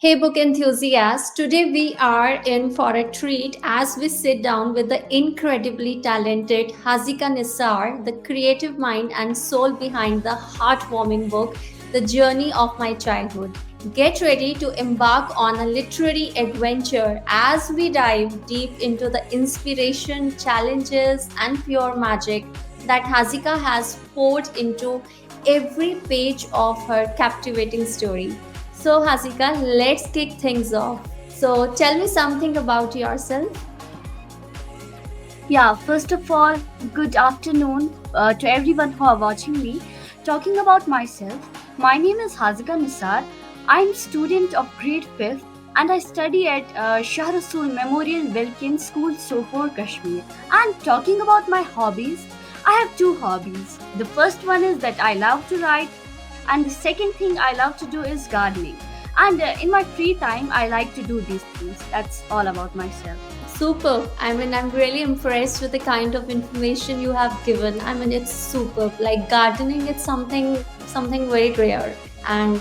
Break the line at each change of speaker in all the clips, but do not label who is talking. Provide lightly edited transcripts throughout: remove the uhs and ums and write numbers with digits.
Hey, book enthusiasts, today we are in for a treat as we sit down with the incredibly talented Hazika Nissar, the creative mind and soul behind the heartwarming book, The Journey of My Childhood. Get ready to embark on a literary adventure as we dive deep into the inspiration, challenges, and pure magic that Hazika has poured into every page of her captivating story. So, Hasika, let's kick things off. So, tell me something about yourself.
Yeah, first of all, good afternoon to everyone who are watching me. Talking about myself, my name is Hazika Nissar. I'm student of grade 5th and I study at Shah Rasool Memorial Wilkin School, Sopore, Kashmir. And talking about my hobbies, I have two hobbies. The first one is that I love to write, and the second thing I love to do is gardening. And in my free time, I like to do these things. That's all about myself.
Super. I'm really impressed with the kind of information you have given. It's superb. Like gardening, it's something very rare. And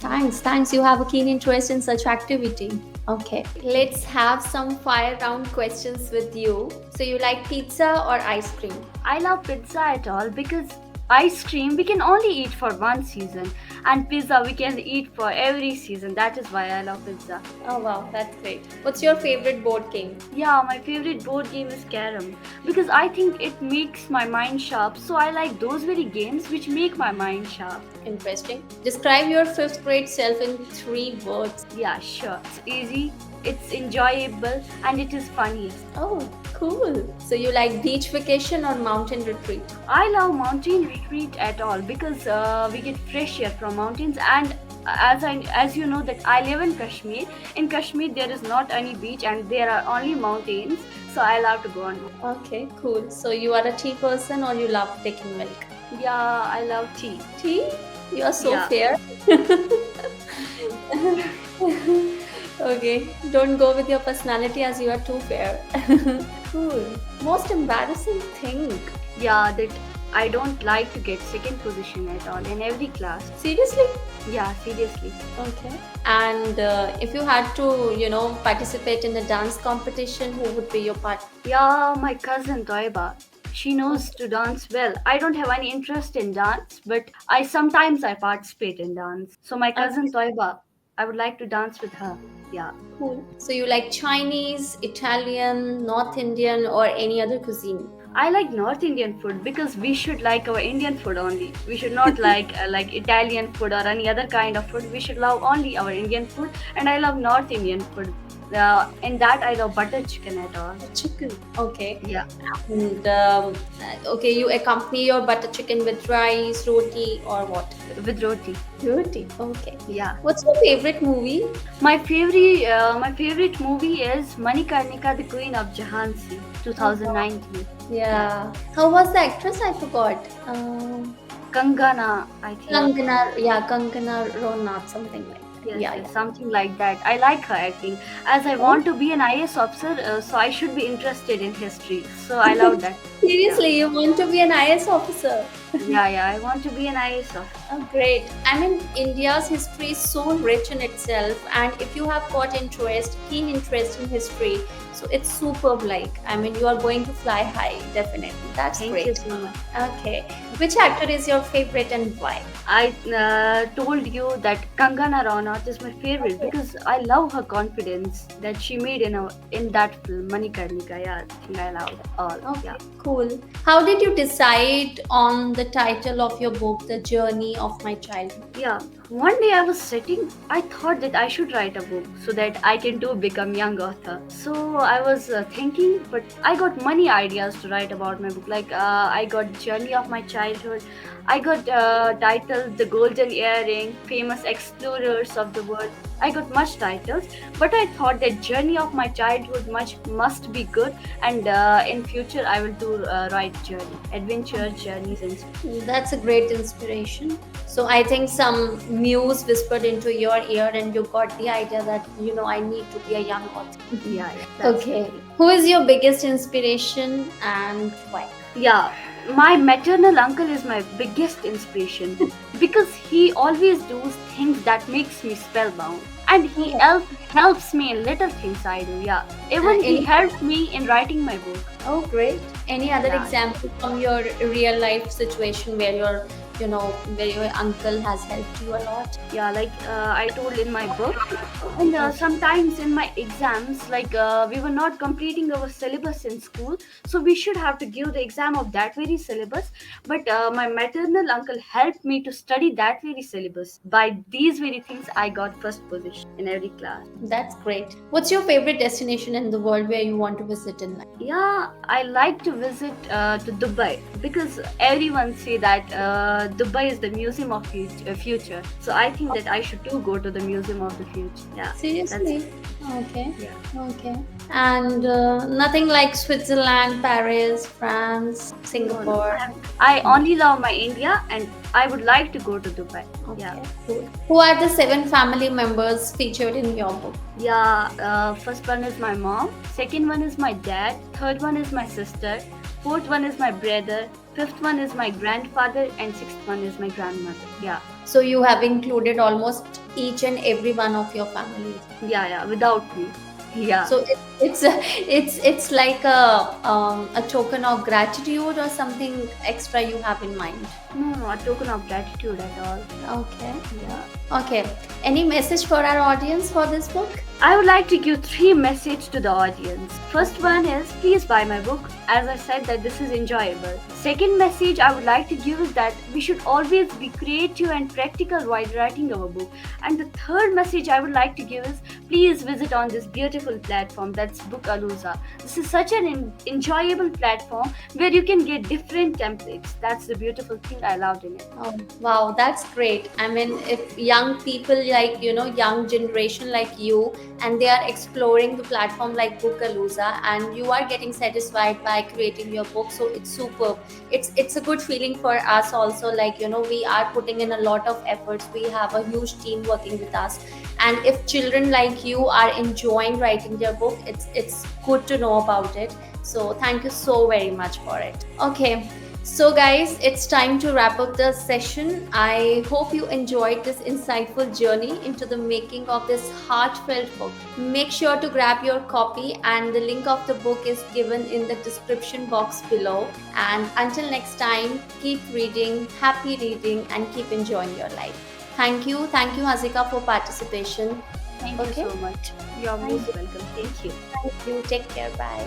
thanks. You have a keen interest in such activity. Okay, let's have some fire round questions with you. So, you like pizza or ice cream?
I love pizza at all because ice cream we can only eat for one season, and pizza we can eat for every season. That is why I love pizza.
Oh wow, that's great. What's your favorite board game?
Yeah, my favorite board game is Carom because I think it makes my mind sharp. So I like those very games which make my mind sharp.
Interesting. Describe your fifth grade self in three words.
Yeah, sure. It's easy, it's enjoyable, and it is funny.
Oh, cool. So you like beach vacation or mountain retreat?
I love mountain retreat at all because we get fresh air from mountains, and as you know that I live in Kashmir. In Kashmir there is not any beach and there are only mountains, so I love to go on.
Okay, cool. So you are a tea person or you love taking milk?
Yeah, I love tea.
Tea? You are so
Yeah.
fair. Okay, don't go with your personality as you are too fair. Cool. Most embarrassing thing.
Yeah, that I don't like to get second position at all in every class.
Seriously?
Yeah, seriously.
Okay. And if you had to, participate in a dance competition, who would be your partner?
Yeah, my cousin Toiba. She knows to dance well. I don't have any interest in dance, but I participate in dance. So my cousin Toiba, I would like to dance with her. Yeah.
Cool. So you like Chinese, Italian, North Indian, or any other cuisine?
I like North Indian food because we should like our Indian food only. We should not like Italian food or any other kind of food. We should love only our Indian food, and I love North Indian food. In that I love butter chicken at all.
Chicken. Okay.
Yeah,
And okay, you accompany your butter chicken with rice, roti, or what?
with roti.
Roti. Okay.
Yeah,
What's your favorite movie?
my favorite movie is Manikarnika, the Queen of Jhansi, 2019.
Yeah. How was the actress? I forgot.
Kangana, I think.
Kankana Ronat, something like that.
Yes,
Yeah,
yes,
yeah.
something like that. I like her acting. As I want to be an IS officer, so I should be interested in history. So I love that. Yeah,
Seriously, you want to be an IS officer?
yeah. I want to be an IS officer.
Oh, great. India's history is so rich in itself, and if you have got keen interest in history, so it's superb. You are going to fly high, definitely. That's
Thank you
great.
so much.
Okay. Which actor is your favorite and why?
I told you that Kangana Ranaut is my favorite because I love her confidence that she made in that film Manikarnika. Yeah, I think I love it all.
Okay,
Yeah.
cool. How did you decide on the title of your book, The Journey of My Childhood?
Yeah, one day I was sitting, I thought that I should write a book so that I can too become young author. So I was thinking, but I got many ideas to write about my book. I got Journey of My Childhood. I got titled The Golden Earring, Famous Explorers of the World. I got much titles, but I thought that Journey of My Childhood much must be good, and in future I will do write journey, adventure journeys and
That's a great inspiration. So I think some muse whispered into your ear and you got the idea that, I need to be a young author.
yeah, that's
Okay. Who is your biggest inspiration and why?
yeah. My maternal uncle is my biggest inspiration because he always does things that makes me spellbound. and he
Oh,
helps me in little things I do. Yeah, even he
any
helped me in writing my book.
Oh, great. Any other
Yeah.
example from your real life situation where where your uncle has helped you a lot?
Yeah, like I told in my book, and sometimes in my exams, like we were not completing our syllabus in school, so we should have to give the exam of that very syllabus. But my maternal uncle helped me to study that very syllabus. By these very things, I got first position in every class.
That's great. What's your favorite destination in the world where you want to visit in life?
Yeah, I like to visit to Dubai because everyone say that Dubai is the museum of future. So I think that I should too go to the museum of the future. Yeah, that's
Seriously? Okay.
yeah.
Okay. And nothing like Switzerland, Paris, France,
No, no.
Singapore.
I only love my India, and I would like to go to Dubai. Yeah.
Okay, cool. Who are the seven family members featured in your book?
Yeah, first one is my mom, second one is my dad, third one is my sister, fourth one is my brother, fifth one is my grandfather, and sixth one is my grandmother. Yeah,
So you have included almost each and every one of your families.
yeah, yeah, without me. Yeah.
So it's like a token of gratitude or something extra you have in mind.
No, no, a token of gratitude at all.
Okay.
Yeah.
Okay. Any message for our audience for this book?
I would like to give three messages to the audience. First one is please buy my book. As I said that this is enjoyable. Second message I would like to give is that we should always be creative and practical while writing our book. And the third message I would like to give is please visit on this beautiful platform that's Bookalooza. This is such an enjoyable platform where you can get different templates. That's the beautiful thing I loved in it.
Oh, wow, that's great. I mean, if young people like, young generation like you, and they are exploring the platform like Bookalooza, and you are getting satisfied by creating your book, so it's superb. It's a good feeling for us also. Like, we are putting in a lot of efforts. We have a huge team working with us, and if children like you are enjoying writing their book, it's good to know about it. So thank you so very much for it. Okay. So, guys, it's time to wrap up the session. I hope you enjoyed this insightful journey into the making of this heartfelt book. Make sure to grab your copy, and the link of the book is given in the description box below. And until next time, keep reading, happy reading, and keep enjoying your life. Thank you. Thank you, Hazika, for participation.
Thank
Okay.
you so much. You're
Thank
most welcome. Thank you.
you. Take care. Bye.